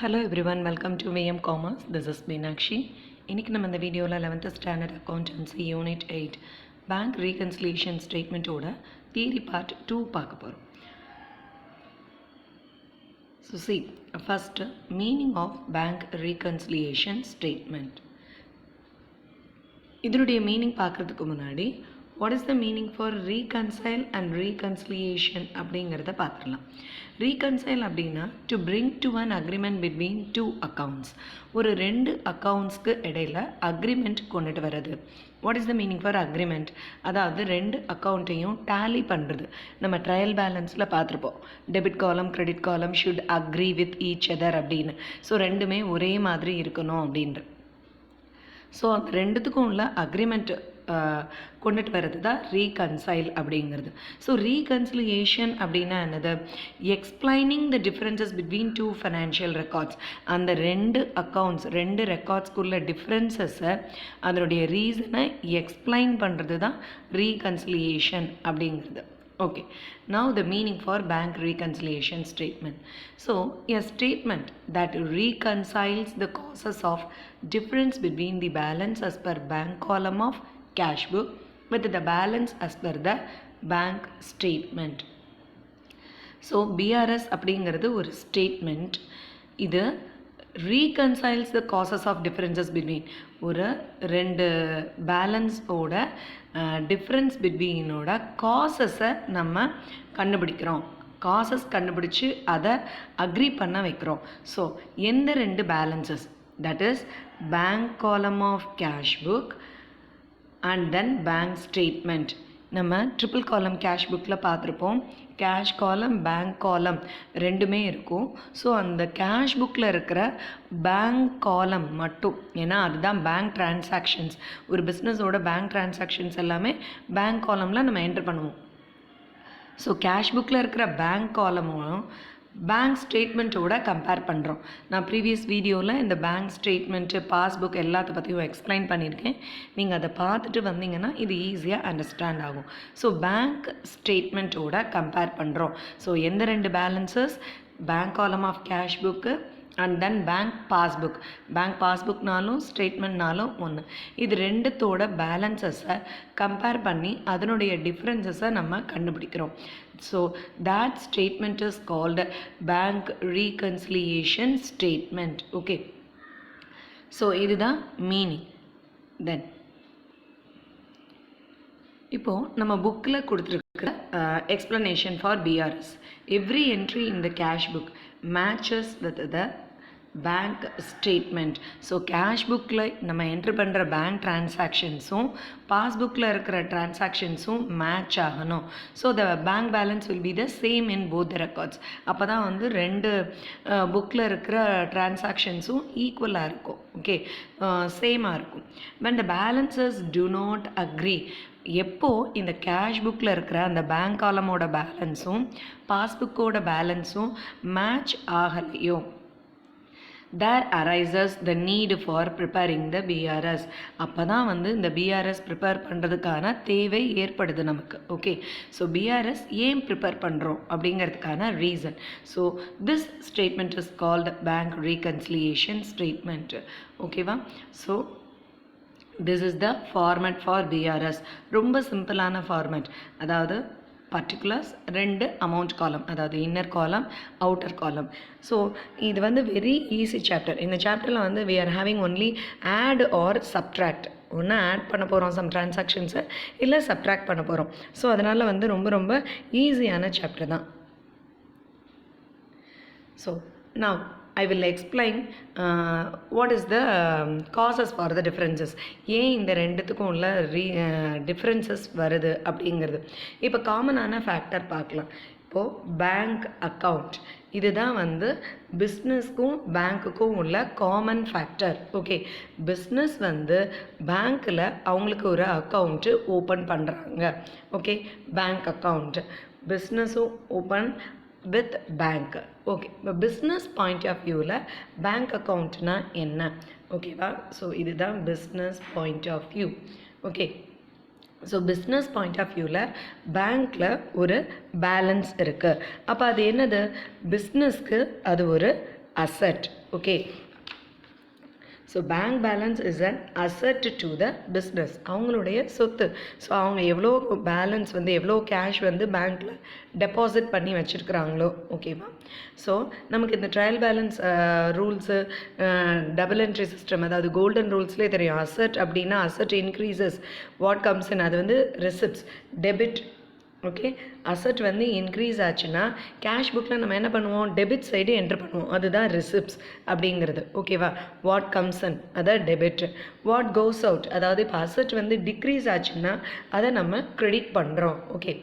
Hello everyone, welcome to VM Commerce. This is Meenakshi. இன்னைக்கு நம்ம இந்த வீடியோவில் 11th standard accountancy unit 8 bank reconciliation ஸ்டேட்மெண்ட்டோட தியரி பார்ட் 2 பார்க்க போகிறோம். So see, first meaning of bank reconciliation statement. இதனுடைய meaning பார்க்குறதுக்கு முன்னாடி what is the meaning for reconcile and reconciliation அப்படிங்கிறத பார்த்துடலாம். ரீகன்சைல் அப்படின்னா to bring to an agreement between two accounts, ஒரு ரெண்டு அக்கௌண்ட்ஸ்க்கு இடையில் அக்ரிமெண்ட் கொண்டுட்டு வர்றது. What is the meaning for agreement? அதாவது ரெண்டு அக்கௌண்ட்டையும் டேலி பண்ணுறது. நம்ம ட்ரையல் பேலன்ஸில் பார்த்துருப்போம், டெபிட் காலம் கிரெடிட் காலம் should agree with each other அப்படின்னு. ஸோ ரெண்டுமே ஒரே மாதிரி இருக்கணும் அப்படின்ற. ஸோ அந்த ரெண்டுத்துக்கும் உள்ள அக்ரிமெண்ட் கொண்டுட்டு வர்றது தான் ரீகன்சைல் அப்படிங்கிறது. ஸோ ரீகன்சிலியேஷன் அப்படின்னா என்னது? Explaining the differences between two financial records. அந்த ரெண்டு அக்கௌண்ட்ஸ், ரெண்டு ரெக்கார்ட்ஸ்க்குள்ள டிஃப்ரென்சஸை, அதனுடைய ரீசனை எக்ஸ்பிளைன் பண்ணுறது தான் ரீகன்சிலியேஷன் அப்படிங்கிறது. Okay, now the meaning for bank reconciliation statement. So a statement that reconciles the causes of difference between the balance as per bank column of cash book with the balance as per the bank statement. So BRS அப்படிங்கிறது ஒரு statement. இது reconciles the causes of differences between ஒரு ரெண்டு பேலன்ஸோட difference பிட்வீனோட காசஸை நம்ம கண்டுபிடிக்கிறோம். Causes கண்டுபிடிச்சி அதை agri பண்ண வைக்கிறோம். ஸோ எந்த ரெண்டு balances? That is bank column of cash book and then bank statement. நம்ம ட்ரிபிள் காலம் கேஷ் புக்கில் பார்த்துருப்போம். கேஷ் காலம் பேங்க் காலம் ரெண்டுமே இருக்கும். ஸோ அந்த கேஷ் புக்கில் இருக்கிற பேங்க் காலம் மட்டும், ஏன்னா அதுதான் பேங்க் டிரான்சாக்ஷன்ஸ், ஒரு பிஸ்னஸோட பேங்க் டிரான்சாக்ஷன்ஸ் எல்லாமே பேங்க் காலமில் நம்ம என்டர் பண்ணுவோம். ஸோ கேஷ் புக்கில் இருக்கிற பேங்க் காலமும் பேங்க் ஸ்டேட்மெண்ட்டோட கம்பேர் பண்ணுறோம். நான் ப்ரீவியஸ் வீடியோவில் இந்த பேங்க் ஸ்டேட்மெண்ட்டு, பாஸ்புக் எல்லாத்த பற்றியும் எக்ஸ்பிளைன் பண்ணியிருக்கேன். நீங்கள் அதை பார்த்துட்டு வந்தீங்கன்னா இது ஈஸியாக அண்டர்ஸ்டாண்ட் ஆகும். ஸோ பேங்க் ஸ்டேட்மெண்ட்டோட கம்பேர் பண்ணுறோம். ஸோ எந்த ரெண்டு balances? Bank column of cash book and then bank passbook. Bank பாஸ்புக்னாலும் ஸ்டேட்மெண்ட்னாலும் ஒன்று. இது ரெண்டுத்தோட பேலன்சஸை கம்பேர் பண்ணி அதனுடைய டிஃப்ரென்சஸை நம்ம கண்டுபிடிக்கிறோம். So that statement is called bank reconciliation statement. Okay, so இதுதான் மீனிங். தென் இப்போது நம்ம புக்கில் கொடுத்துருக்குற explanation for BRS. Every entry in the cash book matches with the bank statement. So cash புக்கில் நம்ம என்ட்ரு பண்ணுற பேங்க் டிரான்சாக்ஷன்ஸும் பாஸ்புக்கில் இருக்கிற டிரான்சாக்ஷன்ஸும் மேட்ச் ஆகணும். So the bank balance will be the same in both the records. அப்போ தான் வந்து ரெண்டு புக்கில் இருக்கிற டிரான்சாக்ஷன்ஸும் ஈக்குவலாக இருக்கும். ஓகே, சேமாக இருக்கும். when the balances do not agree, எப்போ இந்த கேஷ் புக்கில் இருக்கிற அந்த பேங்க் காலமோட பேலன்ஸும் பாஸ்புக்கோட பேலன்ஸும் மேட்ச் ஆகலையோ, there arises the need for preparing the BRS. அப்போ தான் வந்து இந்த BRS ப்ரிப்பேர் பண்ணுறதுக்கான தேவை ஏற்படுது நமக்கு. ஓகே, ஸோ BRS ஏன் ப்ரிப்பேர் பண்ணுறோம் அப்படிங்கிறதுக்கான reason. So this statement is called bank reconciliation statement. ஓகேவா? So this is the format for BRS. ரொம்ப சிம்பிளான ஃபார்மேட். அதாவது பர்டிகுலர்ஸ், ரெண்டு அமௌண்ட் காலம், அதாவது இன்னர் காலம் அவுட்டர் காலம். ஸோ இது வந்து வெரி ஈஸி சாப்டர். இந்த சாப்டரில் வந்து we are having only add or subtract. ஒன்று ஆட் பண்ண போகிறோம் சம் டிரான்சாக்ஷன்ஸை, இல்லை சப்ட்ராக்ட் பண்ண போகிறோம். ஸோ அதனால் வந்து ரொம்ப ரொம்ப ஈஸியான சாப்டர் தான். So now I will explain what is the causes for the differences. ஏன் இந்த ரெண்டுத்துக்கும் உள்ள டிஃப்ரென்சஸ் வருது அப்படிங்கிறது. இப்போ காமனான ஃபேக்டர் பார்க்கலாம். இப்போது பேங்க் அக்கவுண்ட், இதுதான் வந்து பிஸ்னஸ்க்கும் பேங்க்குக்கும் உள்ள காமன் ஃபேக்டர். ஓகே, பிஸ்னஸ் வந்து பேங்க்கில் அவங்களுக்கு ஒரு அக்கௌண்ட்டு ஓப்பன் பண்ணுறாங்க. ஓகே, பேங்க் அக்கௌண்ட் பிஸ்னஸும் ஓப்பன் வித் பேங்க். ஓகே, இப்போ பிஸ்னஸ் பாயிண்ட் ஆஃப் வியூவில் பேங்க் அக்கௌண்ட்னா என்ன? ஓகேவா? ஸோ இதுதான் business point of view. Okay, so business point of வியூவில் பேங்க்கில் ஒரு பேலன்ஸ் இருக்குது. அப்போ அது என்னது? பிஸ்னஸ்க்கு அது ஒரு asset. Okay. So bank balance is an asset to the business. அவங்களுடைய சொத்து. ஸோ அவங்க எவ்வளோ பேலன்ஸ் வந்து எவ்வளோ கேஷ் வந்து பேங்க்கில் டெபாசிட் பண்ணி வச்சுருக்குறாங்களோ, ஓகேவா. ஸோ நமக்கு இந்த trial balance rules, double entry system, அதாவது கோல்டன் ரூல்ஸ்லேயே தெரியும். அசட் அப்படின்னா asset increases what comes in, அது வந்து ரிசிப்ட்ஸ், டெபிட். ஓகே, அசட் வந்து இன்க்ரீஸ் ஆச்சுன்னா கேஷ் புக்கில் நம்ம என்ன பண்ணுவோம், டெபிட் சைடு என்ட்ரு பண்ணுவோம், அதுதான் ரிசிப்ட்ஸ் அப்படிங்கிறது. ஓகேவா. வாட் கம்ஸ் இன் அதான் டெபிட். வாட் கோஸ் அவுட், அதாவது இப்போ அசட் வந்து டிக்ரீஸ் ஆச்சுன்னா அதை நம்ம கிரெடிட் பண்ணுறோம். ஓகே,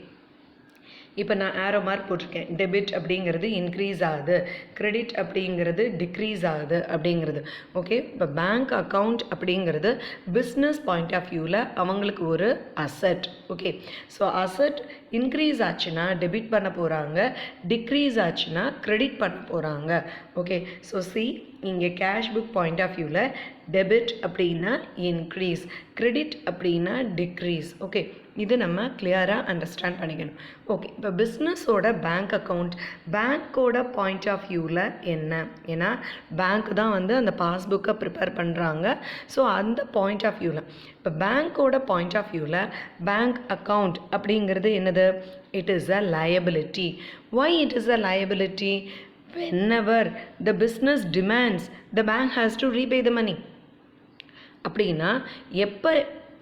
இப்போ நான் ஆரோ மார்க் போட்டிருக்கேன். டெபிட் அப்படிங்கிறது இன்க்ரீஸ் ஆகுது, கிரெடிட் அப்படிங்கிறது டிக்ரீஸ் ஆகுது அப்படிங்கிறது. ஓகே, இப்போ பேங்க் அக்கௌண்ட் அப்படிங்கிறது பிஸ்னஸ் பாயிண்ட் ஆஃப் வியூவில் அவங்களுக்கு ஒரு asset. Okay, so asset increase ஆச்சுன்னா டெபிட் பண்ண போகிறாங்க, டிக்ரீஸ் ஆச்சுன்னா கிரெடிட் பண்ண போகிறாங்க. ஓகே, ஸோ சி இங்கே கேஷ் புக் பாயிண்ட் ஆஃப் வியூவில் டெபிட் அப்படின்னா இன்க்ரீஸ், கிரெடிட் அப்படின்னா டிக்ரீஸ். ஓகே, இது நம்ம கிளியராக அண்டர்ஸ்டாண்ட் பண்ணிக்கணும். ஓகே, இப்போ பிஸ்னஸோட பேங்க் அக்கௌண்ட், பேங்க்கோட பாயிண்ட் ஆஃப் வியூவில் என்ன, ஏன்னா பேங்க் தான் வந்து அந்த பாஸ்புக்கை ப்ரிப்பேர் பண்ணுறாங்க. ஸோ அந்த பாயிண்ட் ஆஃப் வியூவில் இப்போ பேங்க்கோட பாயிண்ட் ஆஃப் வியூவில் பேங்க் அக்கௌண்ட் அப்படிங்கிறது என்னது, it is a liability. Why it is a liability? Whenever the business demands, the bank has to repay the money. அப்படின்னா எப்போ,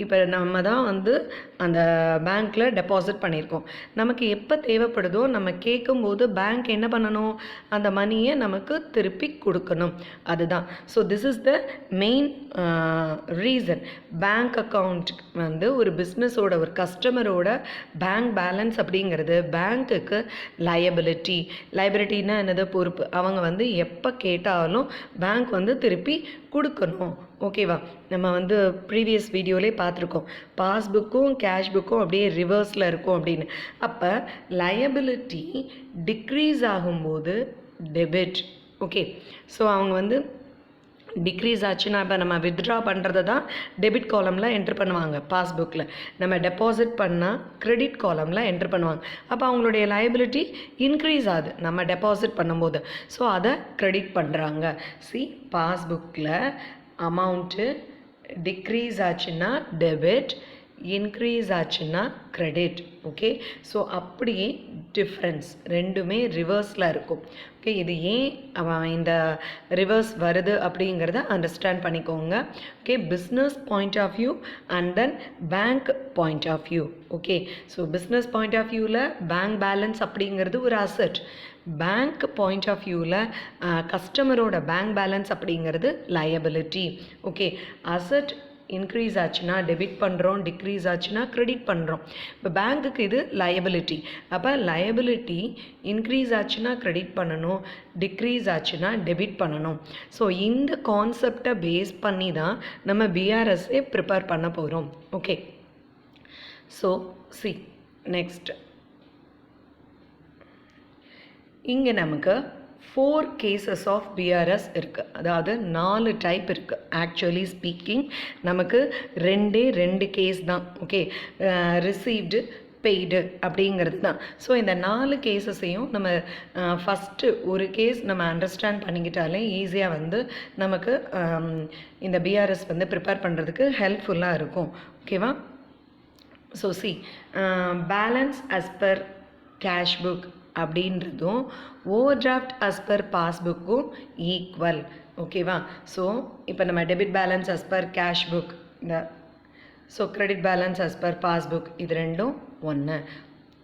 இப்போ நம்ம தான் வந்து அந்த பேங்க்கில் டெபாசிட் பண்ணியிருக்கோம், நமக்கு எப்போ தேவைப்படுதோ நம்ம கேட்கும்போது பேங்க் என்ன பண்ணணும், அந்த மணியை நமக்கு திருப்பி கொடுக்கணும். அதுதான். So this is the main reason. Bank account வந்து ஒரு பிஸ்னஸோட, ஒரு கஸ்டமரோட பேங்க் பேலன்ஸ் அப்படிங்கிறது பேங்க்குக்கு லயபிலிட்டி. லயபிலிட்டின்னா என்னது, பொறுப்பு. அவங்க வந்து எப்போ கேட்டாலும் பேங்க் வந்து திருப்பி கொடுக்கணும். ஓகேவா. நம்ம வந்து ப்ரீவியஸ் வீடியோலே பார்த்துருக்கோம், பாஸ்புக்கும் கேஷ் புக்கும் அப்படியே ரிவர்ஸில் இருக்கும் அப்படின்னு. அப்போ லயபிலிட்டி டிக்ரீஸ் ஆகும்போது டெபிட். ஓகே, ஸோ அவங்க வந்து டிக்ரீஸ் ஆச்சுன்னா இப்போ நம்ம வித்ட்ரா பண்ணுறதை தான் டெபிட் காலமில் என்ட்ரு பண்ணுவாங்க பாஸ்புக்கில், நம்ம டெபாசிட் பண்ணால் கிரெடிட் காலமில் என்ட்ரு பண்ணுவாங்க. அப்போ அவங்களுடைய லயபிலிட்டி இன்க்ரீஸ் ஆகுது நம்ம டெபாசிட் பண்ணும்போது, ஸோ அதை கிரெடிட் பண்ணுறாங்க. சி, பாஸ்புக்கில் அமௌண்ட்டு டிக்ரீஸ் ஆச்சுன்னா டெபிட், இன்க்ரீஸ் ஆச்சுன்னா கிரெடிட். ஓகே, ஸோ அப்படியே டிஃப்ரென்ஸ் ரெண்டுமே ரிவர்ஸில் இருக்கும். ஓகே, இது ஏன் இந்த ரிவர்ஸ் வருது அப்படிங்கிறத அண்டர்ஸ்டாண்ட் பண்ணிக்கோங்க. Okay, business point of view and then bank point of view. Okay, so business point of வியூவில் பேங்க் பேலன்ஸ் அப்படிங்கிறது ஒரு அசட், பேங்க் பாயிண்ட் ஆஃப் வியூவில் கஸ்டமரோட பேங்க் பேலன்ஸ் அப்படிங்கிறது லயபிலிட்டி. ஓகே, அசட் இன்க்ரீஸ் ஆச்சுன்னா டெபிட் பண்ணுறோம், டிக்ரீஸ் ஆச்சுன்னா கிரெடிட் பண்ணுறோம். இப்போ பேங்க்குக்கு இது லயபிலிட்டி. அப்போ லயபிலிட்டி இன்க்ரீஸ் ஆச்சுன்னா கிரெடிட் பண்ணணும், டிக்ரீஸ் ஆச்சுன்னா டெபிட் பண்ணணும். ஸோ இந்த கான்செப்டை பேஸ் பண்ணி தான் நம்ம பிஆர்எஸ்ஸே ப்ரிப்பேர் பண்ண போகிறோம். ஓகே, ஸோ சி நெக்ஸ்ட் இங்கே நமக்கு 4 cases ஆஃப் பிஆர்எஸ் இருக்குது, அதாவது 4 டைப் இருக்குது. ஆக்சுவலி ஸ்பீக்கிங் நமக்கு 2 கேஸ் தான். ஓகே, ரிசீவ்டு, பெய்டு அப்படிங்கிறது தான். ஸோ இந்த 4 கேஸஸையும் நம்ம ஃபஸ்ட்டு ஒரு கேஸ் நம்ம அண்டர்ஸ்டாண்ட் பண்ணிக்கிட்டாலே ஈஸியாக வந்து நமக்கு இந்த பிஆர்எஸ் வந்து ப்ரிப்பேர் பண்ணுறதுக்கு ஹெல்ப்ஃபுல்லாக இருக்கும். ஓகேவா. So see, balance as per cash book அப்படின்றதும் ஓவர் டிராஃப்ட் அஸ் பர் பாஸ்புக்கும் ஈக்குவல். ஓகேவா. ஸோ இப்போ நம்ம debit balance as per cash book, இந்த so credit balance as per passbook, இது ரெண்டும் ஒன்று.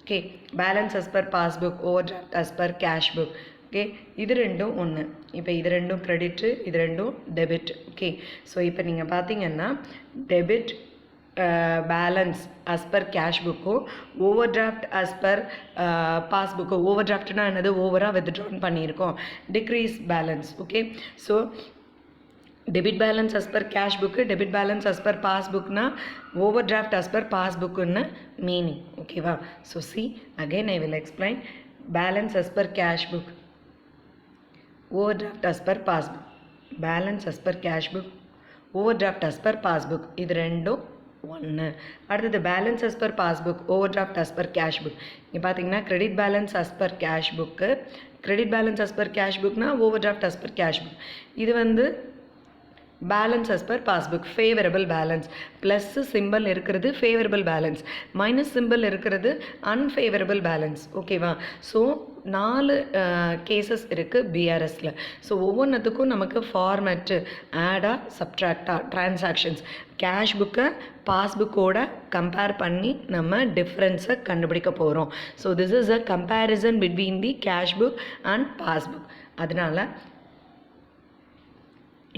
Okay, balance as per passbook, overdraft as per cash book. Okay, இது ரெண்டும் ஒன்று. இப்போ இது ரெண்டும் கிரெடிட்டு, இது ரெண்டும் டெபிட். ஓகே, ஸோ இப்போ நீங்கள் பார்த்தீங்கன்னா debit balance as per cash புக்கும் ஓவர் டிராஃப்ட் அஸ் பர் பாஸ்புக்கும், ஓவர் டிராஃப்ட்னா என்னது, ஓவராக வித்ட்ரான் பண்ணியிருக்கோம், decrease balance. Okay, so debit balance as per cash book, debit balance as per பாஸ்புக்னா ஓவர் டிராஃப்ட் அஸ் பர் பாஸ்புக்குன்னு மீனிங். ஓகேவா. So see again I will explain. Balance as per cash book, overdraft as per passbook, balance as per cash book, overdraft as per passbook, இது ரெண்டும் ஒன்று. அடுத்தது balance as per passbook, overdraft as per cash book. இங்கே பார்த்தீங்கன்னா credit balance as per cash book, credit balance as per cash புக்னா overdraft as per cash book. இது வந்து balance as per passbook favourable balance. Plus simple இருக்கிறது favourable balance, minus simple இருக்கிறது unfavourable balance. ஓகேவா? So 4 cases இருக்குது பிஆர்எஸில். So ஒவ்வொன்றுத்துக்கும் நமக்கு ஃபார்மேட்டு ஆடா சப்ட்ராக்டா டிரான்சாக்ஷன்ஸ் கேஷ் புக்கை பாஸ்புக்கோட கம்பேர் பண்ணி நம்ம டிஃப்ரென்ஸை கண்டுபிடிக்க போகிறோம். So this is a comparison between the cash book and passbook. அதனால்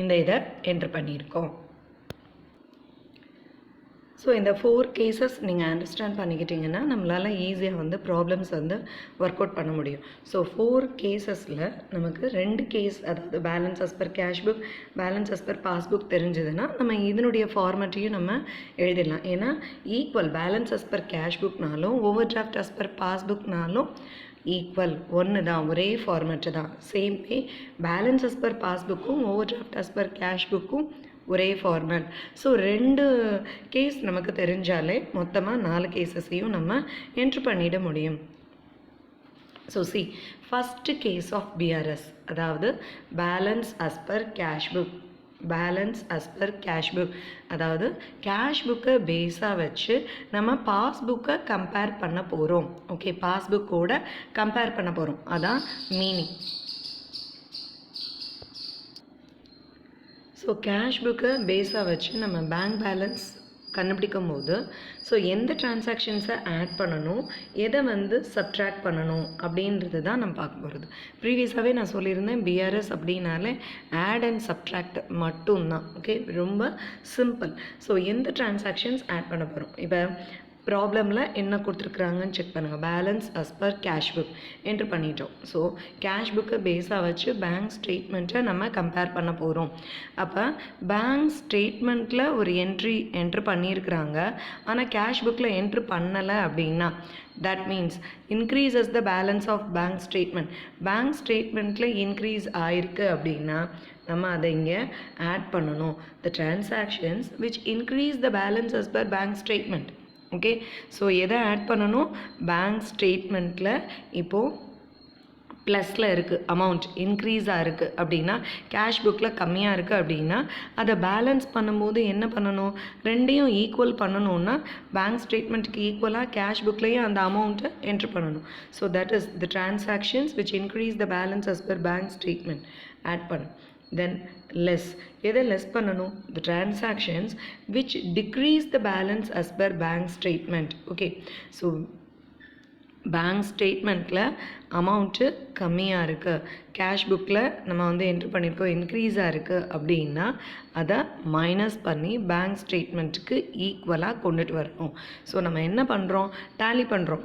இந்த இதை என்ட்ரு பண்ணியிருக்கோம். ஸோ இந்த 4 கேசஸ் நீங்கள் அண்டர்ஸ்டாண்ட் பண்ணிக்கிட்டிங்கன்னா நம்மளால் ஈஸியாக வந்து ப்ராப்ளம்ஸ் வந்து ஒர்க் அவுட் பண்ண முடியும். ஸோ 4 கேசஸில் நமக்கு 2 கேஸ், அதாவது balance as per cash book, balance as per passbook தெரிஞ்சதுன்னா நம்ம இதனுடைய ஃபார்மேட்டையும் நம்ம எழுதிடலாம். ஏன்னா equal balance as per cash புக்னாலும் ஓவர் டிராஃப்ட் as per பாஸ்புக்னாலும் ஈக்குவல் ஒன்று தான், ஒரே ஃபார்மேட்டு தான். Same way balance as per பாஸ்புக்கும் overdraft as per cash புக்கும் ஒரே ஃபார்மேட். ஸோ 2 கேஸ் நமக்கு தெரிஞ்சாலே மொத்தமாக 4 கேஸஸையும் நம்ம என்ட்ரு பண்ணிட முடியும். So see first case of BRS, அதாவது balance as per cash book. Balance as per cash book, அதாவது கேஷ் புக்கை பேஸாக வச்சு நம்ம பாஸ்புக்கை கம்பேர் பண்ண போகிறோம். ஓகே, பாஸ்புக்கோட கம்பேர் பண்ண போகிறோம், அதான் மீனிங். ஸோ கேஷ் புக்கை பேஸாக வச்சு நம்ம பேங்க் பேலன்ஸ் கண்டுபிடிக்கும் போது ஸோ எந்த டிரான்சாக்ஷன்ஸை ஆட் பண்ணணும், எதை வந்து சப்ட்ராக்ட் பண்ணணும் அப்படின்றது தான் நம்ம பார்க்க போகிறது. ப்ரீவியஸாகவே நான் சொல்லியிருந்தேன் பிஆர்எஸ் அப்படின்னாலே ஆட் அண்ட் சப்ட்ராக்ட் மட்டும்தான். ஓகே, ரொம்ப சிம்பிள். ஸோ எந்த டிரான்சாக்ஷன்ஸ் ஆட் பண்ண போகிறோம், இப்போ ப்ராப்ளமில் என்ன கொடுத்துருக்குறாங்கன்னு செக் பண்ணுங்கள். Balance as per cash book entry பண்ணிட்டோம். ஸோ கேஷ் புக்கை பேஸாக வச்சு பேங்க் ஸ்டேட்மெண்ட்டை நம்ம கம்பேர் பண்ண போகிறோம். அப்போ பேங்க் ஸ்டேட்மெண்ட்டில் ஒரு என்ட்ரு பண்ணியிருக்கிறாங்க, ஆனால் கேஷ் புக்கில் என்ட்ரு பண்ணலை அப்படின்னா that means increases the balance of bank statement. Bank ஸ்டேட்மெண்ட்டில் இன்க்ரீஸ் ஆயிருக்கு அப்படின்னா நம்ம அதை இங்கே ஆட் பண்ணணும். the transactions which increase the balance as per bank statement. Okay, so எதை ஆட் பண்ணணும், பேங்க் ஸ்டேட்மெண்ட்டில் இப்போது ப்ளஸில் இருக்குது, அமௌண்ட் இன்க்ரீஸாக இருக்குது அப்படின்னா, கேஷ் புக்கில் கம்மியாக இருக்குது அப்படின்னா அதை பேலன்ஸ் பண்ணும்போது என்ன பண்ணணும், ரெண்டையும் ஈக்குவல் பண்ணணுன்னா பேங்க் ஸ்டேட்மெண்ட்டுக்கு ஈக்குவலாக கேஷ் புக்லேயும் அந்த அமௌண்ட்டை என்ட்ரு பண்ணணும். So that is the transactions which increase the balance as per bank statement add பண்ணும். தென் லெஸ், எதை லெஸ் பண்ணணும், the transactions which decrease the balance as per bank statement. okay, so bank ஸ்டேட்மெண்ட்டில் amount கம்மியாக இருக்குது, cash புக்கில் நம்ம வந்து enter பண்ணியிருக்கோம் இன்க்ரீஸாக இருக்குது அப்படின்னா அதை மைனஸ் பண்ணி பேங்க் ஸ்டேட்மெண்ட்டுக்கு ஈக்குவலாக கொண்டுட்டு வரணும். ஸோ நம்ம என்ன பண்ணுறோம், டேலி பண்ணுறோம்,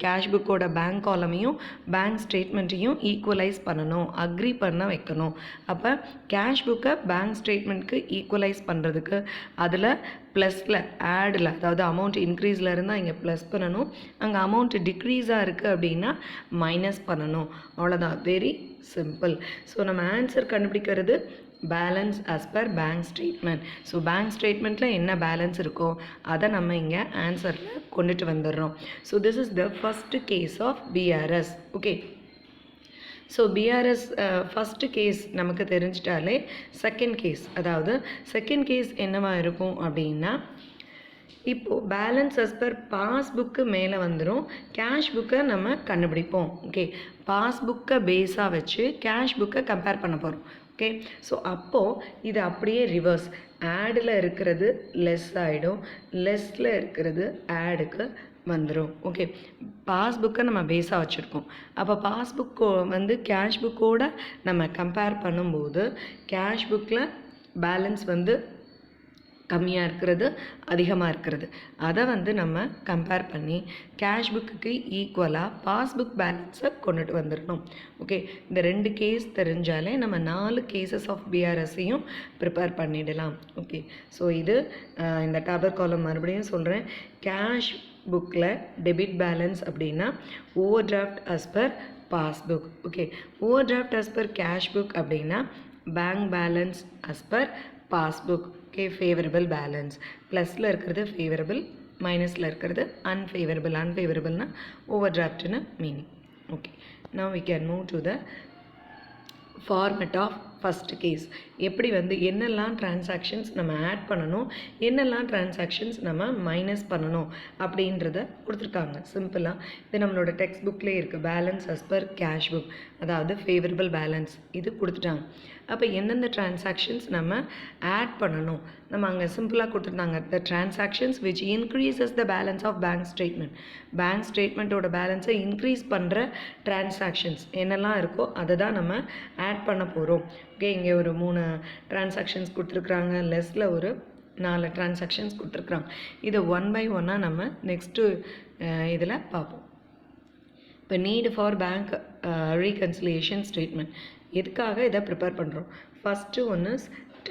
கேஷ் புக்கோட பேங்க் காலமையும் பேங்க் ஸ்டேட்மெண்ட்டையும் ஈக்குவலைஸ் பண்ணணும், அக்ரி பண்ண வைக்கணும். அப்போ கேஷ் புக்கை பேங்க் ஸ்டேட்மெண்ட்க்கு ஈக்குவலைஸ் பண்ணுறதுக்கு அதில் ப்ளஸில் ஆடில், அதாவது அமௌண்ட் இன்க்ரீஸில் இருந்தால் இங்கே ப்ளஸ் பண்ணணும், அங்கே அமௌண்ட் டிக்ரீஸாக இருக்குது அப்படின்னா மைனஸ் பண்ணணும். அவ்வளோதான், வெரி சிம்பிள். ஸோ நம்ம ஆன்சர் கண்டுபிடிக்கிறது balance as per bank statement. So bank ஸ்டேட்மெண்ட்டில் என்ன பேலன்ஸ் இருக்கோ அதை நம்ம இங்கே ஆன்சரில் கொண்டுட்டு வந்துடுறோம். So this is the first case of BRS. Okay, so BRS first case நமக்கு தெரிஞ்சிட்டாலே செகண்ட் கேஸ், அதாவது செகண்ட் கேஸ் என்னவாக இருக்கும் அப்படின்னா, இப்போது பேலன்ஸ் as per பாஸ்புக்கு மேலே வந்துடும், கேஷ் புக்கை நம்ம கண்டுபிடிப்போம். ஓகே, பாஸ்புக்கை பேஸாக வச்சு கேஷ் புக்கை கம்பேர் பண்ண போகிறோம். ஓகே, ஸோ அப்போது இது அப்படியே ரிவர்ஸ், ஆடில் இருக்கிறது லெஸ் ஆகிடும், லெஸ்ஸில் இருக்கிறது ஆடுக்கு வந்துடும். ஓகே, பாஸ்புக்கை நம்ம பேஸாக வச்சுருக்கோம். அப்போ பாஸ்புக்கோ வந்து கேஷ் புக்கோட நம்ம கம்பேர் பண்ணும்போது கேஷ் புக்கில் பேலன்ஸ் வந்து கம்மியாக இருக்கிறது, அதிகமாக இருக்கிறது, அதை வந்து நம்ம கம்பேர் பண்ணி கேஷ் புக்குக்கு ஈக்குவலாக பாஸ்புக் பேலன்ஸை கொண்டுட்டு வந்துடணும். ஓகே, இந்த 2 கேஸ் தெரிஞ்சாலே நம்ம 4 கேசஸ் ஆஃப் பிஆர்எஸ்ஸையும் ப்ரிப்பேர் பண்ணிடலாம். ஓகே, ஸோ இது இந்த டேபுலர் காலம் மறுபடியும் சொல்கிறேன். கேஷ் புக்கில் டெபிட் பேலன்ஸ் அப்படின்னா overdraft as per passbook. Okay, overdraft as per cash book அப்படின்னா bank balance as per passbook. Okay, favourable balance, ப்ளஸில் இருக்கிறது ஃபேவரபிள், மைனஸில் இருக்கிறது அன்ஃபேவரபிள். அன்ஃபேவரபிள்னா ஓவர் டிராஃப்ட்னு meaning. Okay, Now we can move to the format of first case. எப்படி வந்து என்னெல்லாம் transactions நம்ம ஆட் பண்ணணும், என்னெல்லாம் transactions நம்ம மைனஸ் பண்ணணும் அப்படின்றத கொடுத்துருக்காங்க. சிம்பிளாக இது நம்மளோட டெக்ஸ்ட் புக்லேயே இருக்குது. Balance as per cash book, அதாவது ஃபேவரபிள் பேலன்ஸ் இது கொடுத்துட்டாங்க. அப்போ எந்தெந்த transactions நம்ம ஆட் பண்ணணும், நம்ம அங்கே சிம்பிளாக கொடுத்துருந்தாங்க. the transactions which increases the balance of bank statement. Bank ஸ்டேட்மெண்ட்டோட பேலன்ஸை இன்க்ரீஸ் பண்ணுற transactions என்னெல்லாம் இருக்கோ அதை தான் நம்ம ஆட் பண்ண போகிறோம். ஓகே, இங்கே ஒரு 3 transactions கொடுத்துருக்குறாங்க, லெஸ்ஸில் ஒரு 4 transactions கொடுத்துருக்குறாங்க. இதை ஒன் பை ஒன்னாக நம்ம நெக்ஸ்ட்டு இதில் பார்ப்போம். இப்போ need for bank reconciliation statement, எதுக்காக இதை ப்ரிப்பேர் பண்ணுறோம்? ஃபஸ்ட்டு ஒன்று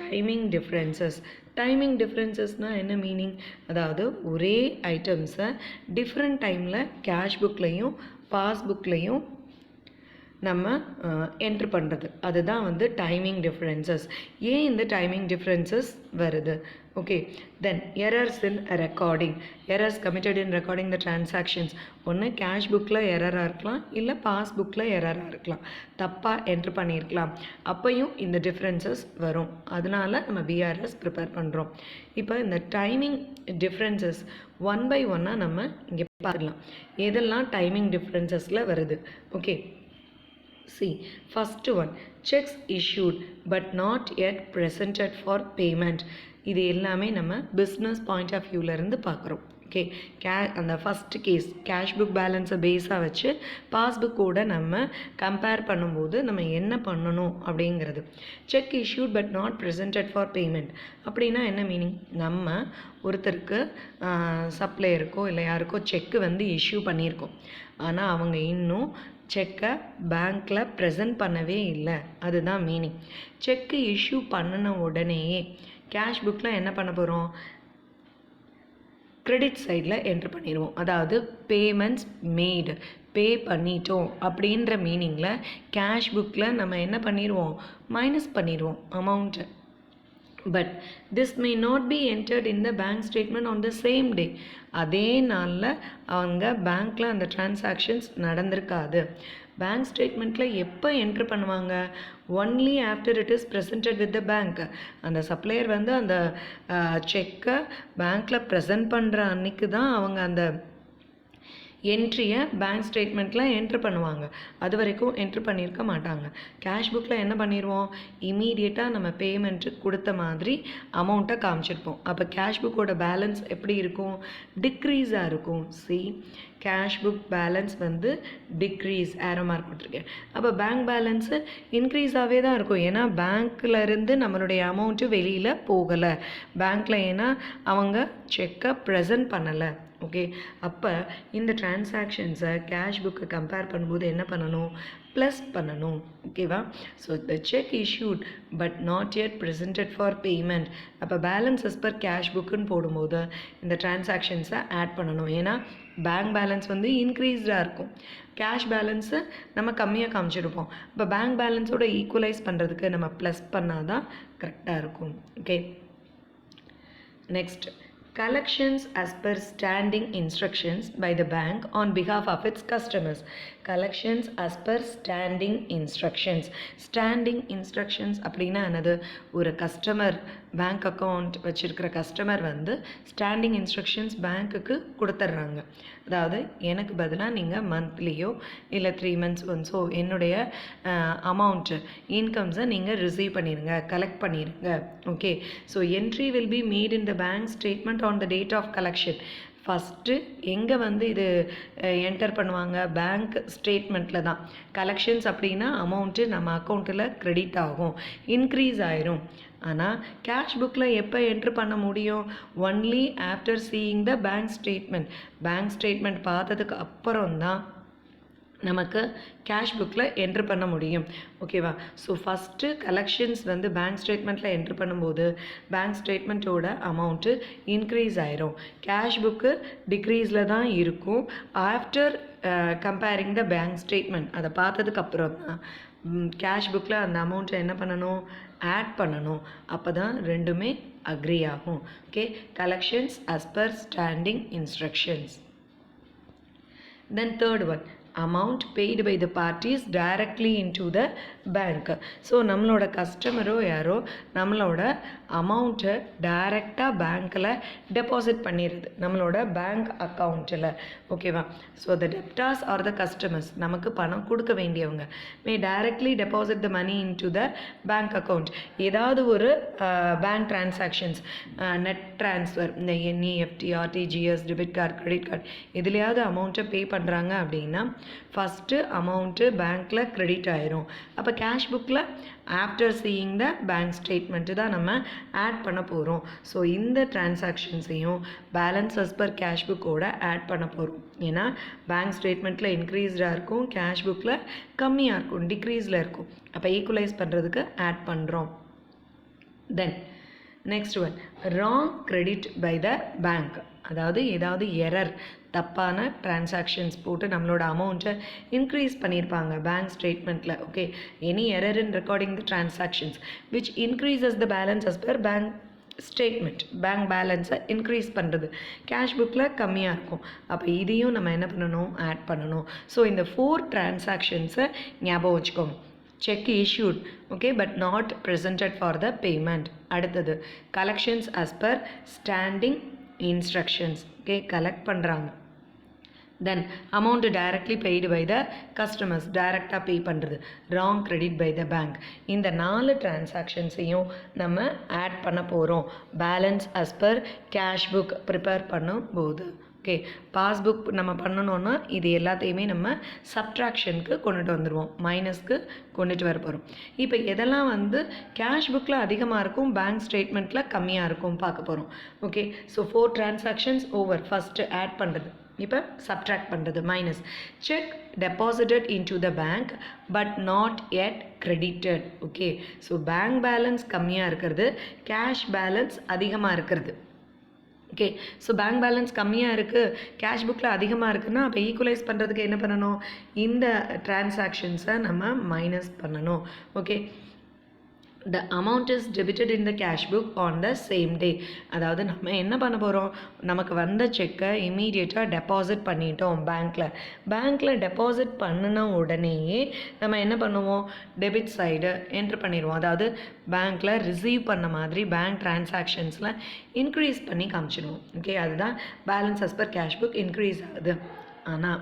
டைமிங் டிஃப்ரென்சஸ். டைமிங் டிஃப்ரென்சஸ்னால் என்ன மீனிங்? அதாவது ஒரே ஐட்டம்ஸை டிஃப்ரெண்ட் டைமில் கேஷ் புக்லேயும் பாஸ்புக்லேயும் நம்ம என்ட்ரு பண்ணுறது, அதுதான் வந்து டைமிங் டிஃப்ரென்சஸ். ஏன் இந்த டைமிங் டிஃப்ரென்சஸ் வருது? Okay, then errors in recording. Errors committed in recording the transactions. ஒன்று கேஷ் புக்கில் எரராக இருக்கலாம், இல்லை பாஸ்புக்கில் எரராக இருக்கலாம், தப்பாக என்ட்ரு பண்ணியிருக்கலாம். அப்பையும் இந்த டிஃப்ரென்சஸ் வரும். அதனால நம்ம பிஆர்எஸ் ப்ரிப்பேர் பண்ணுறோம். இப்போ இந்த டைமிங் டிஃப்ரென்சஸ் ஒன் பை ஒன்னாக நம்ம இங்கே பார்க்கலாம். எதெல்லாம் டைமிங் டிஃப்ரென்சஸில் வருது? Okay, see, first one, checks issued but not yet presented for payment. இது எல்லாமே நம்ம பிஸ்னஸ் பாயிண்ட் ஆஃப் வியூவிலேருந்து பார்க்குறோம். ஓகே, அந்த ஃபஸ்ட் கேஸ் கேஷ் புக் பேலன்ஸை பேஸாக வச்சு பாஸ்புக்கோட நம்ம கம்பேர் பண்ணும்போது நம்ம என்ன பண்ணணும் அப்படிங்கிறது. Check issued but not presented for payment அப்படின்னா என்ன மீனிங்? நம்ம ஒருத்தருக்கு சப்ளையருக்கோ இல்லை யாருக்கோ செக்கு வந்து இஷ்யூ பண்ணியிருக்கோம், ஆனால் அவங்க இன்னும் செக்கை பேங்க்கில் ப்ரெசென்ட் பண்ணவே இல்லை. அதுதான் மீனிங். செக்கு இஷ்யூ பண்ணின உடனேயே கேஷ் புக்கில் என்ன பண்ண போகிறோம்? கிரெடிட் சைடில் என்ட்ரு பண்ணிடுவோம். அதாவது பேமெண்ட்ஸ் மேடு, பே பண்ணிட்டோம் அப்படின்ற மீனிங்கில் கேஷ் புக்கில் நம்ம என்ன பண்ணிடுவோம்? மைனஸ் பண்ணிடுவோம் அமௌண்ட்டை. But this may not be entered in the bank statement on the same day. அதே நாளில் அவங்க பேங்க்கில் அந்த டிரான்சாக்ஷன்ஸ் நடந்திருக்காது. பேங்க் ஸ்டேட்மெண்ட்டில் எப்போ என்ட்ரு பண்ணுவாங்க? Only after it is presented with the bank. அந்த சப்ளையர் வந்து அந்த செக்கை பேங்க்கில் ப்ரெசென்ட் பண்ணுற அன்னைக்கு தான் அவங்க அந்த என்ட்ரியை பேங்க் ஸ்டேட்மெண்ட்டில் என்ட்ரு பண்ணுவாங்க. அது வரைக்கும் என்ட்ரு பண்ணியிருக்க மாட்டாங்க. கேஷ் புக்கில் என்ன பண்ணிடுவோம்? இமீடியட்டாக நம்ம பேமெண்ட்டு கொடுத்த மாதிரி அமௌண்ட்டை காமிச்சிருப்போம். அப்போ கேஷ் புக்கோட பேலன்ஸ் எப்படி இருக்கும்? டிக்ரீஸாக இருக்கும். சி, கேஷ் புக் பேலன்ஸ் வந்து டிக்ரீஸ், ஏரோ மார்க் கொடுத்துருக்கேன். அப்போ பேங்க் பேலன்ஸு இன்க்ரீஸாகவே தான் இருக்கும். ஏன்னா பேங்க்கில் இருந்து நம்மளுடைய அமௌண்ட்டு வெளியில் போகலை பேங்க்கில், ஏன்னா அவங்க செக்கை ப்ரெசென்ட் பண்ணலை. ஓகே, அப்போ இந்த டிரான்சாக்ஷன்ஸை கேஷ் புக்கை கம்பேர் பண்ணும்போது என்ன பண்ணணும்? ப்ளஸ் பண்ணணும். ஓகேவா? So the cheque issued but not yet presented for payment. அப்போ பேலன்ஸ் as per கேஷ் புக்குன்னு போடும்போது இந்த டிரான்சாக்ஷன்ஸை ஆட் பண்ணணும். ஏன்னா பேங்க் பேலன்ஸ் வந்து இன்க்ரீஸ்டாக இருக்கும், கேஷ் பேலன்ஸு நம்ம கம்மியாக காமிச்சிருப்போம். இப்போ பேங்க் பேலன்ஸோட ஈக்குவலைஸ் பண்ணுறதுக்கு நம்ம ப்ளஸ் பண்ணால் தான் கரெக்டாக இருக்கும். Okay, next, collections as per standing instructions by the bank on behalf of its customers. collections as per standing instructions. standing instructions அப்படின்னா என்னது? ஒரு கஸ்டமர் பேங்க் அக்கௌண்ட் வச்சுருக்கிற கஸ்டமர் வந்து ஸ்டாண்டிங் இன்ஸ்ட்ரக்ஷன்ஸ் பேங்க்குக்கு கொடுத்துட்றாங்க. அதாவது எனக்கு பதிலாக நீங்கள் மந்த்லியோ இல்லை 3 months ஒன்ஸோ என்னுடைய அமௌண்ட்டு இன்கம்ஸை நீங்கள் ரிசீவ் பண்ணிடுங்க, கலெக்ட் பண்ணிடுங்க. Okay, so entry will be made in the bank statement on the date of collection. First எங்கே வந்து இது என்டர் பண்ணுவாங்க? பேங்க் ஸ்டேட்மெண்ட்டில் தான். கலெக்ஷன்ஸ் அப்படின்னா அமௌண்ட்டு நம்ம அக்கௌண்ட்டில் க்ரெடிட் ஆகும், இன்க்ரீஸ் ஆயிரும். ஆனால் கேஷ் புக்கில் எப்போ என்ட்ரு பண்ண முடியும்? Only after seeing the bank statement. Bank statement பார்த்ததுக்கு அப்புறம் தான் நமக்கு கேஷ் புக்கில் என்ட்ரு பண்ண முடியும். ஓகேவா? ஸோ ஃபஸ்ட்டு கலெக்ஷன்ஸ் வந்து பேங்க் ஸ்டேட்மெண்ட்டில் என்ட்ரு பண்ணும்போது பேங்க் ஸ்டேட்மெண்ட்டோட அமௌண்ட்டு இன்க்ரீஸ் ஆயிரும், கேஷ் புக்கு டிக்ரீஸில் தான் இருக்கும். ஆஃப்டர் கம்பேரிங் த பேங்க் ஸ்டேட்மெண்ட், அதை பார்த்ததுக்கப்புறம் தான் கேஷ் புக்கில் அந்த அமௌண்ட்டை என்ன பண்ணணும்? ஆட் பண்ணணும். அப்போ தான் ரெண்டுமே அக்ரி ஆகும். Okay, collections as per standing instructions. Then third one, amount paid by the parties directly into the bank. So நம்மளோட கஸ்டமரோ யாரோ நம்மளோட அமௌண்ட்டை டைரெக்டாக பேங்க்கில் டெபாசிட் பண்ணிடுது நம்மளோட பேங்க் அக்கௌண்ட்டில். ஓகேவா? So the debtors are the customers நமக்கு பணம் கொடுக்க வேண்டியவங்க may directly deposit the money into the bank account. ஏதாவது ஒரு பேங்க் டிரான்சாக்ஷன்ஸ், நெட் ட்ரான்ஸ்ஃபர், இந்த NEFT, RTGS, debit card, credit card எதுலையாவது அமௌண்ட்டை பே பண்ணுறாங்க அப்படின்னா ஃபஸ்ட்டு அமௌண்ட்டு பேங்க்கில் க்ரெடிட் ஆயிரும். அப்போ கேஷ் புக்கில் after seeing the bank statement தான் நம்ம ஆட் பண்ண போகிறோம். ஸோ இந்த டிரான்சாக்ஷன்ஸையும் பேலன்ஸ் அஸ் பர் கேஷ் புக்கோட ஆட் பண்ண போகிறோம். ஏன்னா பேங்க் ஸ்டேட்மெண்ட்டில் இன்க்ரீஸ்டாக இருக்கும், கேஷ் புக்கில் கம்மியாக இருக்கும், டிக்ரீஸில் இருக்கும். அப்போ ஈக்குவலைஸ் பண்ணுறதுக்கு ஆட் பண்ணுறோம். Then next one, wrong credit by the bank. அதாவது ஏதாவது எரர், தப்பான டிரான்சாக்ஷன்ஸ் போட்டு நம்மளோட அமௌண்ட்டை இன்க்ரீஸ் பண்ணியிருப்பாங்க பேங்க் ஸ்டேட்மெண்ட்டில். Okay, any error in recording the transactions which increases the balance as per bank statement. Bank பேலன்ஸை இன்க்ரீஸ் பண்ணுறது, கேஷ் புக்கில் கம்மியாக இருக்கும். அப்போ இதையும் நம்ம என்ன பண்ணணும், ஆட் பண்ணணும். ஸோ இந்த 4 டிரான்சாக்ஷன்ஸை ஞாபகம் வச்சுக்கோங்க. check issued, okay, but not presented for the payment. அடுத்தது collections as per standing instructions. Okay, collect பண்ணுறாங்க. Then amount directly paid by the customers, directா pay பண்ணுறது, wrong credit by the bank. இந்த 4 டிரான்சாக்ஷன்ஸையும் நம்ம add பண்ண போகிறோம் balance as per cash book prepare பண்ணும் போது. Okay, passbook நம்ம பண்ணணுன்னா இது எல்லாத்தையுமே நம்ம சப்ட்ராக்ஷனுக்கு கொண்டுட்டு வந்துடுவோம், மைனஸ்க்கு கொண்டுட்டு வர போகிறோம். இப்போ எதெல்லாம் வந்து கேஷ் புக்கில் அதிகமாக இருக்கும், பேங்க் ஸ்டேட்மெண்ட்டில் கம்மியாக இருக்கும் பார்க்க போகிறோம். Okay, so 4 transactions over. First add பண்ணுறது, இப்போ சப்ட்ராக்ட் பண்ணுறது, minus. Cheque deposited into the bank but not yet credited. Okay, so bank balance கம்மியாக இருக்கிறது, கேஷ் பேலன்ஸ் அதிகமாக இருக்கிறது. ஓகே, ஸோ பேங்க் பேலன்ஸ் கம்மியாக இருக்குது, கேஷ் புக்கில் அதிகமாக இருக்குன்னா அப்போ ஈக்குவலைஸ் பண்ணுறதுக்கு என்ன பண்ணணும், இந்த டிரான்சாக்ஷன்ஸை நம்ம மைனஸ் பண்ணணும். Okay, the amount is debited in the cash book on the same day. அதாவது நம்ம என்ன பண்ண போகிறோம், நமக்கு வந்த செக்கை இமீடியட்டாக டெபாசிட் பண்ணிட்டோம் பேங்க்கில் டெபாசிட் பண்ணின உடனேயே நம்ம என்ன பண்ணுவோம், டெபிட் சைடு என்ட்ரு பண்ணிடுவோம். அதாவது பேங்க்கில் ரிசீவ் பண்ண மாதிரி பேங்க் டிரான்சாக்ஷன்ஸில் இன்க்ரீஸ் பண்ணி காமிச்சிடுவோம். ஓகே, அதுதான் balance as per cash book increase ஆகுது. ஆனால்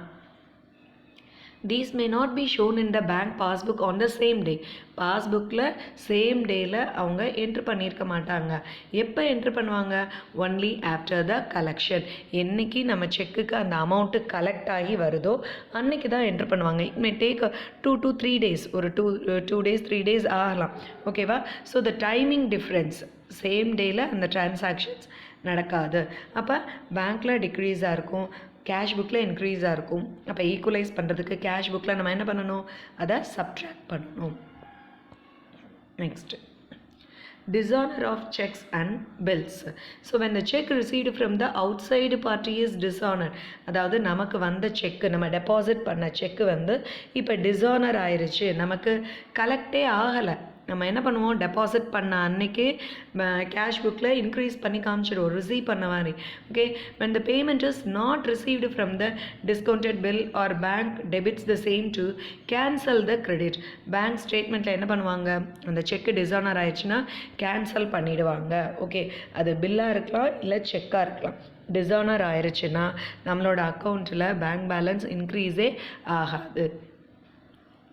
these may not be shown in the bank passbook on the same day. பாஸ்புக்கில் சேம் டேயில் அவங்க என்ட்ரு பண்ணியிருக்க மாட்டாங்க. எப்போ என்ட்ரு பண்ணுவாங்க, ஒன்லி ஆஃப்டர் த கலெக்ஷன். என்றைக்கு நம்ம செக்குக்கு அந்த அமௌண்ட்டு கலெக்ட் ஆகி வருதோ அன்றைக்கி தான் என்ட்ரு பண்ணுவாங்க. It may take 2 to 3 days, ஒரு 2 days 3 days ஆகலாம். ஓகேவா? ஸோ த டைமிங் டிஃப்ரென்ஸ், சேம் டேயில் அந்த டிரான்சாக்ஷன்ஸ் நடக்காது. அப்போ பேங்க்கில் டிக்ரீஸாக இருக்கும், கேஷ் புக்கில் இன்க்ரீஸாக இருக்கும். அப்போ ஈக்குவலைஸ் பண்ணுறதுக்கு கேஷ் புக்கில் நம்ம என்ன பண்ணணும், அதை சப்ட்ராக்ட் பண்ணணும். Next, dishonor of checks and bills. So when the check received from the outside party is dishonored, அதாவது நமக்கு வந்த செக்கு, நம்ம டெபாசிட் பண்ண செக்கு வந்து இப்போ டிஸானர் ஆயிடுச்சு, நமக்கு கலெக்டே ஆகலை. நம்ம என்ன பண்ணுவோம், டெபாசிட் பண்ண அன்னைக்கு கேஷ் புக்கில் இன்க்ரீஸ் பண்ணி காமிச்சிடுவோம், ரிசீவ் பண்ண மாதிரி. Okay, when the payment is not received from the discounted bill or bank debits the same to cancel the credit. Bank ஸ்டேட்மெண்ட்டில் என்ன பண்ணுவாங்க, அந்த செக்கு டிஸானர் ஆயிடுச்சுன்னா கேன்சல் பண்ணிவிடுவாங்க. ஓகே, அது பில்லாக இருக்கலாம் இல்லை செக்காக இருக்கலாம். டிஸானர் ஆயிடுச்சுன்னா நம்மளோட அக்கௌண்ட்டில் பேங்க் பேலன்ஸ் இன்க்ரீஸே ஆகாது.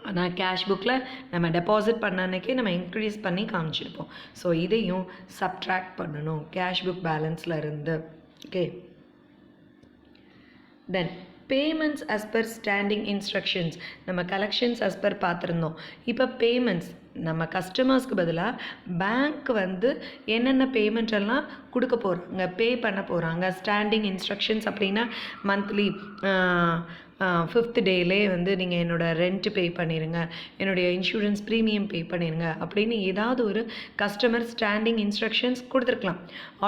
ஆனால் கேஷ் புக்கில் நம்ம டெபாசிட் பண்ண அன்றைக்கே நம்ம இன்க்ரீஸ் பண்ணி காமிச்சிருப்போம். ஸோ இதையும் சப்ட்ராக்ட் பண்ணணும் கேஷ் புக் பேலன்ஸில் இருந்து. Okay, then payments as per standing instructions. நம்ம கலெக்ஷன்ஸ் அஸ் பர் பார்த்துருந்தோம். இப்போ பேமெண்ட்ஸ், நம்ம கஸ்டமர்ஸ்க்கு பதிலாக பேங்க் வந்து என்னென்ன பேமெண்ட் எல்லாம் கொடுக்க போகிறாங்க, பே பண்ண போகிறாங்க. ஸ்டாண்டிங் இன்ஸ்ட்ரக்ஷன்ஸ் அப்படின்னா மந்த்லி 5th டேலே வந்து நீங்கள் என்னோடய ரெண்ட் பே பண்ணிடுங்க, என்னுடைய இன்சூரன்ஸ் ப்ரீமியம் பே பண்ணிடுங்க அப்படின்னு ஏதாவது ஒரு கஸ்டமர் ஸ்டாண்டிங் இன்ஸ்ட்ரக்ஷன்ஸ் கொடுத்துருக்கலாம்.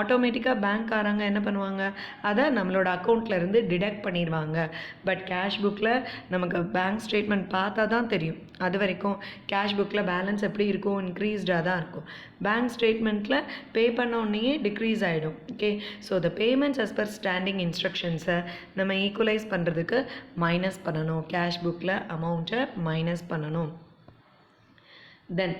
ஆட்டோமேட்டிக்காக பேங்க்காரங்க என்ன பண்ணுவாங்க, அதை நம்மளோட அக்கௌண்ட்லேருந்து டிடக்ட் பண்ணிடுவாங்க. பட் கேஷ் புக்கில் நமக்கு பேங்க் ஸ்டேட்மெண்ட் பார்த்தா தான் தெரியும். அது வரைக்கும் கேஷ் புக்கில் பேலன்ஸ் எப்படி இருக்கும், இன்க்ரீஸ்டாக தான் இருக்கும். பேங்க் ஸ்டேட்மெண்ட்டில் பே பண்ண உடனேயே டிக்ரீஸ் ஆகிடும். Okay, so the payments as per standing இன்ஸ்ட்ரக்ஷன்ஸை நம்ம ஈக்குவலைஸ் பண்ணுறதுக்கு மைனஸ் பண்ணணும், கேஷ் புக்கில் அமௌண்ட்டை மைனஸ் பண்ணணும். Then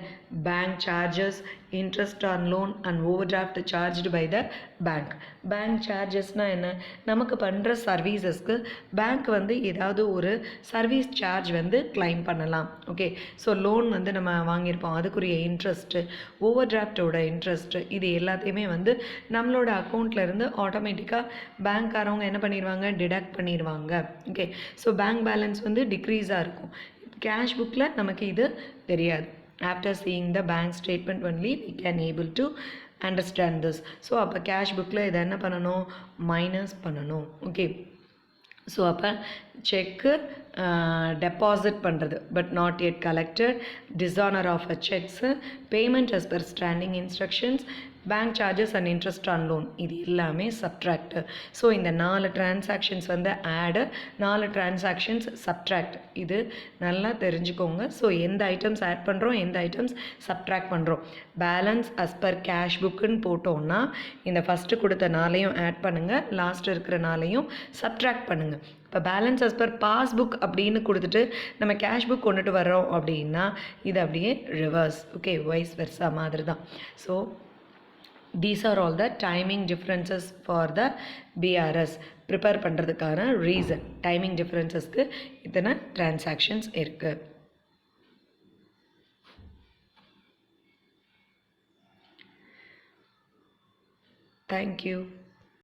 bank charges, interest on loan and overdraft charged by the bank. Bank chargesனா என்ன, நமக்கு பண்ணுற சர்வீசஸ்க்கு பேங்க் வந்து ஏதாவது ஒரு சர்வீஸ் சார்ஜ் வந்து கிளைம் பண்ணலாம். ஓகே, ஸோ லோன் வந்து நம்ம வாங்கியிருப்போம், அதுக்குரிய இன்ட்ரெஸ்ட்டு, ஓவர் டிராஃப்டோட இன்ட்ரெஸ்ட்டு, இது எல்லாத்தையுமே வந்து நம்மளோட அக்கௌண்ட்லேருந்து ஆட்டோமேட்டிக்காக பேங்க்காரவங்க என்ன பண்ணிடுவாங்க, டிடக்ட் பண்ணிடுவாங்க. ஓகே, ஸோ பேங்க் பேலன்ஸ் வந்து டிக்ரீஸாக இருக்கும். கேஷ் புக்கில் நமக்கு இது தெரியாது. After seeing the bank statement only we can able to understand this. So அப்போ கேஷ் புக்கில் இதை என்ன பண்ணணும், மைனஸ் பண்ணணும். ஓகே, ஸோ அப்போ செக்கு டெபாசிட் பண்ணுறது but not yet collected, dishonour of a cheques, payment as per standing instructions, bank charges and interest on loan, இது எல்லாமே சப்ட்ராக்ட். ஸோ இந்த 4 டிரான்சாக்ஷன்ஸ் வந்து ஆடு, 4 டிரான்சாக்ஷன்ஸ் சப்ட்ராக்ட். இது நல்லா தெரிஞ்சுக்கோங்க. ஸோ எந்த ஐட்டம்ஸ் ஆட் பண்ணுறோம், எந்த ஐட்டம்ஸ் சப்ட்ராக்ட் பண்ணுறோம். பேலன்ஸ் அஸ் பர் கேஷ் புக்குன்னு போட்டோம்னா இந்த ஃபஸ்ட்டு கொடுத்த 4ஐயும் ஆட் பண்ணுங்கள், லாஸ்ட் இருக்கிற 4ஐயும் சப்ட்ராக்ட் பண்ணுங்கள். இப்போ பேலன்ஸ் அஸ் பர் பாஸ்புக் அப்படின்னு கொடுத்துட்டு நம்ம கேஷ் புக் கொண்டுட்டு வர்றோம் அப்படின்னா இது அப்படியே ரிவர்ஸ். ஓகே, வைஸ் வெர்சா மாதிரி தான். So these are all the timing differences for the BRS prepare பண்ணுறதுக்கான ரீசன். டைமிங் டிஃப்ரென்சஸ்க்கு இத்தனை டிரான்சாக்ஷன்ஸ் இருக்குது. தேங்க்யூ.